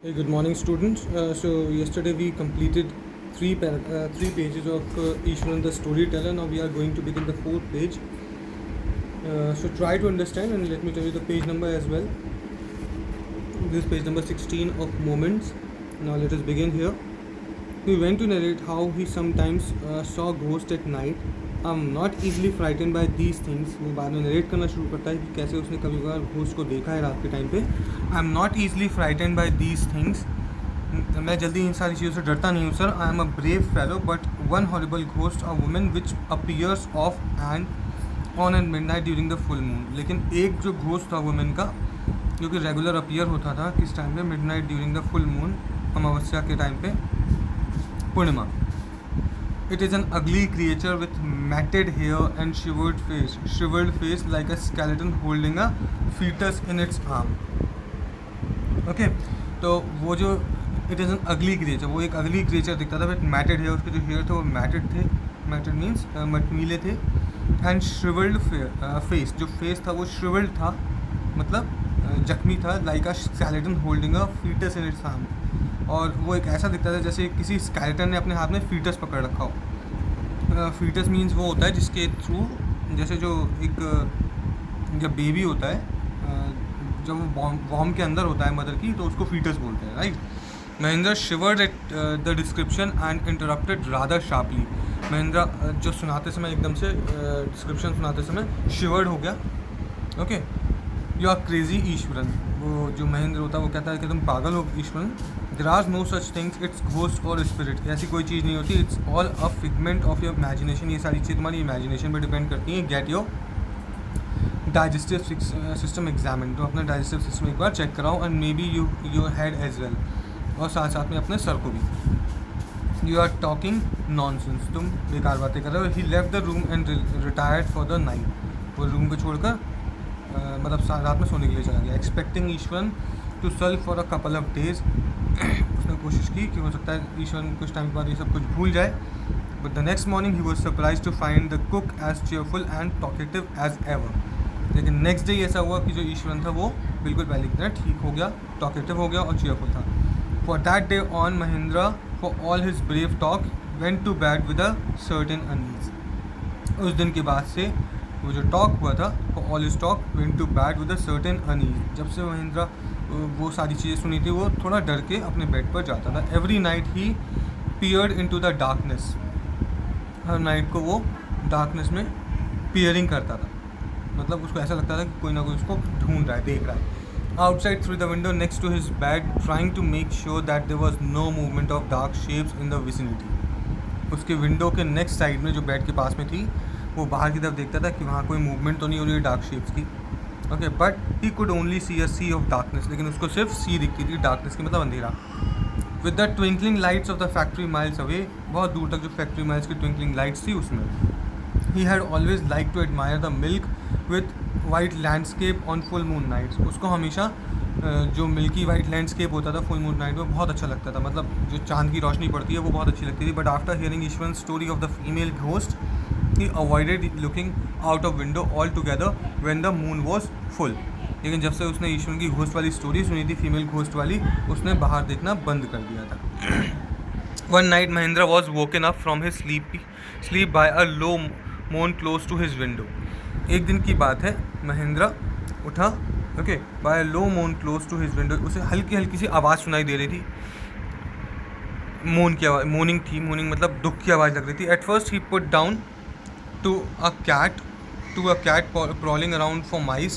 Hey, good morning, students. So yesterday we completed three pages of Ishwaran the Storyteller. Now we are going to begin the fourth page. So try to understand and let me tell you the page number as well. This is page number 16 of Moments. Now let us begin here. He went to narrate how he sometimes saw ghosts at night. I'm not easily frightened by these things. वो बाद में narrate करना शुरू करता है कि कैसे उसने कभी कभार घोस्ट को देखा है रात के टाइम पे. I am not easily frightened by these things. मैं जल्दी इन सारी चीज़ों से डरता नहीं हूँ sir. I am a brave fellow but one horrible ghost a women which appears of and on and midnight during the full moon. लेकिन एक जो घोस्ट था वुमेन का जो कि रेगुलर अपीयर होता था किस टाइम पे, midnight during the full moon, अमावस्या के टाइम पे, पूर्णिमा. It is an ugly creature with matted hair and shriveled face like a skeleton holding a fetus in its arm. Okay, तो वो जो it is an ugly creature, वो एक ugly creature दिखता था. with matted hair, उसके जो hair थे वो matted थे. matted means मटमीले थे. and shriveled face, जो face था वो shriveled था, मतलब जख्मी था. like a skeleton holding a fetus in its arm. और वो एक ऐसा दिखता था जैसे किसी स्केलेटन ने अपने हाथ में फीटस पकड़ रखा हो. फीटस मीन्स वो होता है जिसके थ्रू, जैसे जो एक जब बेबी होता है जब वो वॉर्म के अंदर होता है मदर की, तो उसको फीटस बोलते हैं, right. Mahendra शिवर्ड at the description and interrupted rather sharply. Mahendra जो सुनाते समय एकदम से डिस्क्रिप्शन सुनाते समय शिवर्ड हो गया. Okay, you are crazy Ishwaran. वो जो महेंद्र होता है वो कहता है कि तुम पागल हो Ishwaran. There are no such things, it's ghost और स्पिरिट. ऐसी कोई चीज़ नहीं होती. It's all a figment of your imagination. ये सारी चीज़ तुम्हारी इमेजिनेशन पर डिपेंड करती हैं. Get your digestive system examine. तो अपना डाइजेस्टिव सिस्टम एक बार चेक कराओ. And maybe your head as well. और साथ साथ में अपने सर को भी. You are talking nonsense. तुम बेकार बातें कर रहे हो. He left the room and retired for the night. वो रूम को छोड़कर मतलब रात में सोने के लिए चला गया. Expecting Ishwaran to sulk for a couple of days. उसने कोशिश की कि हो सकता है ईश्वरन कुछ टाइम के बाद ये सब कुछ भूल जाए. But the next morning he was surprise to find the cook as cheerful and talkative as ever. लेकिन नेक्स्ट डे ऐसा हुआ कि जो ईश्वरन था वो बिल्कुल पहले की तरह ठीक हो गया, टॉकेटिव हो गया और चेयरफुल था. For that day on Mahindra for all his brave talk went to bed with a certain unease. उस दिन के बाद से वो जो टॉक हुआ था, for all his talk went to bed with a certain unease. जब से महिंद्रा वो सारी चीज़ें सुनी थी वो थोड़ा डर के अपने बेड पर जाता था. Every night he peered into the darkness. हर नाइट को वो डार्कनेस में पियरिंग करता था. मतलब उसको ऐसा लगता था कि कोई ना कोई उसको ढूंढ रहा है, देख रहा है. Outside through the window next to his bed trying to make sure that there was no movement of dark shapes in the vicinity. उसके विंडो के नेक्स्ट साइड में जो बेड के पास में थी वो बाहर की तरफ देखता था कि वहाँ कोई मूवमेंट तो नहीं हो रही है डार्क शेप्स की. Okay, but he could only see a sea of darkness. लेकिन उसको सिर्फ सी दिखती थी. डार्कनेस की मतलब अंधेरा. With the twinkling lights of the factory miles away. बहुत दूर तक जो फैक्ट्री माइल्स की ट्विंकलिंग लाइट्स थी उसमें. He had always like to admire the milk with white landscape on full moon nights. उसको हमेशा जो मिल्की वाइट लैंडस्केप होता था फुल मून नाइट में बहुत अच्छा लगता था. मतलब जो चांद की रोशनी पड़ती है वो बहुत अच्छी लगती थी. But after hearing Eswaran story of the female ghost he avoided looking out of window altogether when the moon was full. लेकिन जब से उसने ईश्वर की घोस्ट वाली स्टोरी सुनी थी, फीमेल घोस्ट वाली, उसने बाहर देखना बंद कर दिया था. One night Mahendra was woken up from his sleep by a low moan close to his window. एक दिन की बात है, महेंद्र उठा, okay, by a low moan close to his window. उसे हल्की हल्की सी आवाज़ सुनाई दे रही थी. मोन की आवाज़, मोर्निंग थी. मोर्निंग मतलब दुख की आवाज़ लग रही थी. At first he put down to a cat prowling around for mice.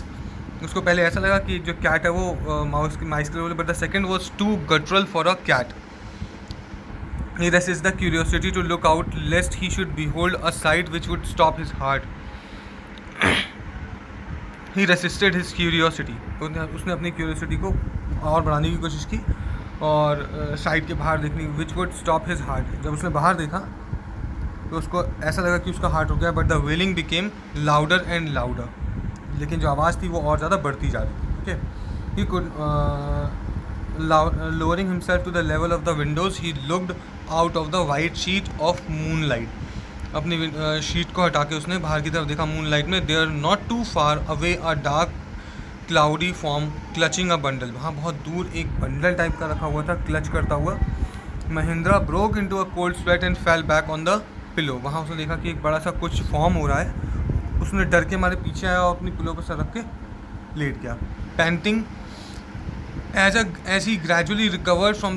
उसको पहले ऐसा लगा कि जो कैट है वो माइस के लिए, but the second was too guttural for a cat. He resisted the curiosity to look out lest he should behold a sight which would stop his heart. He resisted his curiosity. उसने अपनी curiosity को और बढ़ाने की कोशिश की और side के बाहर देखने, which would stop his heart. जब उसने बाहर देखा तो उसको ऐसा लगा कि उसका हार्ट रुक गया. But the wailing became louder and louder. लेकिन जो आवाज़ थी वो और ज़्यादा बढ़ती जा रही थी. Okay, he could lowering himself to the level of the windows he looked out of the white sheet of moon light. अपनी शीट को हटा के उसने बाहर की तरफ देखा मून लाइट में. There not too far away a dark cloudy form clutching a bundle, वहाँ बहुत दूर एक बंडल टाइप का रखा हुआ था क्लच करता हुआ। Mahindra broke into a cold sweat and fell back on the pillow, वहाँ उसने देखा कि एक बड़ा सा कुछ फॉर्म हो रहा है, उसने डर के मारे पीछे आया और अपनी पिलो पर सर रख के लेट गया। Painting as he gradually recovered from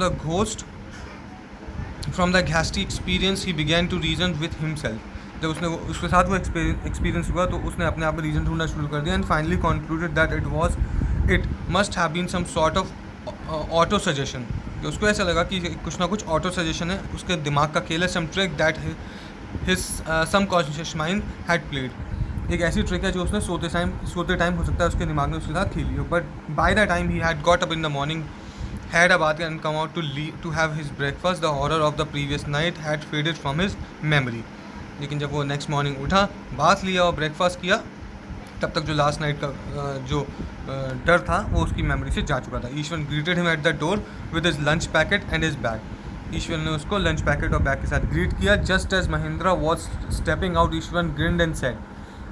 the ghastly experience he began to reason with himself, जब उसके साथ वो एक्सपीरियंस हुआ तो उसने अपने आप में रीज़न ढूंढना शुरू कर दिया, and finally concluded that it must have been some sort of auto suggestion, कि उसको ऐसा लगा कि कुछ ना कुछ ऑटो सजेशन है, उसके दिमाग का खेल है, some trick that his subconscious mind had played, एक ऐसी ट्रिक है जो उसने सोते टाइम हो सकता है उसके दिमाग में उसके साथ खेली हो। But by the time he had got up in the morning, had a bath and come out to have his breakfast, the horror of the previous night had faded from his memory, लेकिन जब वो next morning उठा, bath लिया और breakfast किया, तब तक जो लास्ट नाइट का जो डर था वो उसकी मेमोरी से जा चुका था। Ishwar greeted him at the door with his lunch packet and his bag, Ishwar ने उसको लंच पैकेट और बैग के साथ ग्रीट किया। Just as Mahindra was stepping out, Ishwar grinned and said,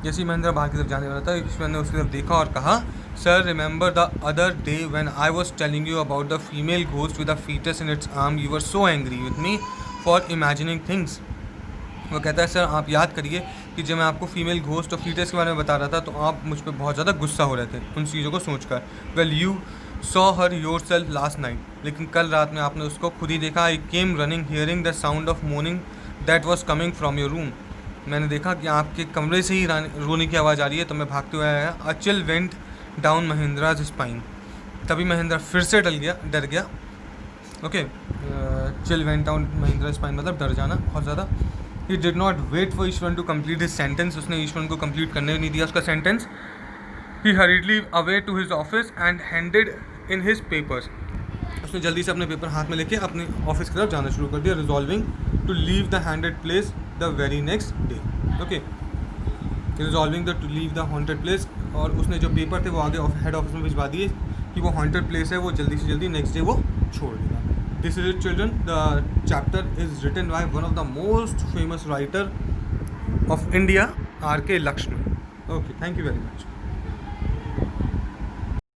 जैसे ही महिंद्रा बाहर की तरफ जाने वाला था, ईश्वर ने उसकी तरफ देखा और कहा, sir remember the other day when I was telling you about the female ghost with a fetus in its arm, you were so angry with me for imagining things. वो कहता है, सर आप याद करिए कि जब मैं आपको फीमेल घोस्ट और फीटस के बारे में बता रहा था तो आप मुझ पर बहुत ज़्यादा गुस्सा हो रहे थे उन चीज़ों को सोचकर। Well you saw her yourself last night, लेकिन कल रात में आपने उसको खुद ही देखा। I came running hearing the sound of moaning that was coming from your room, मैंने देखा कि आपके कमरे से ही रोने की आवाज़ आ रही है, तो मैं भागते हुए आया। A chill went down Mahindra's spine, तभी महिंद्रा फिर से डर गया। Okay, chill went down Mahindra spine मतलब डर जाना बहुत ज़्यादा। He did not wait for Ishwar to complete his sentence, उसने ईश्वन को कंप्लीट करने नहीं दिया उसका sentence. He hurriedly away to his office and handed in his papers, उसने जल्दी से अपने पेपर हाथ में लेके अपने ऑफिस की तरफ जाना शुरू कर दिया। Resolving to leave the haunted place the very next day. Okay, resolving to leave the haunted place, और उसने जो पेपर थे वो आगे हेड ऑफिस में भिजवा दिए कि वो हॉन्टेड प्लेस है, वो जल्दी से जल्दी नेक्स्ट डे वो छोड़ देगा। This is it children, the chapter is written by one of the most famous writer of India, R.K. Lakshman. Okay, thank you very much.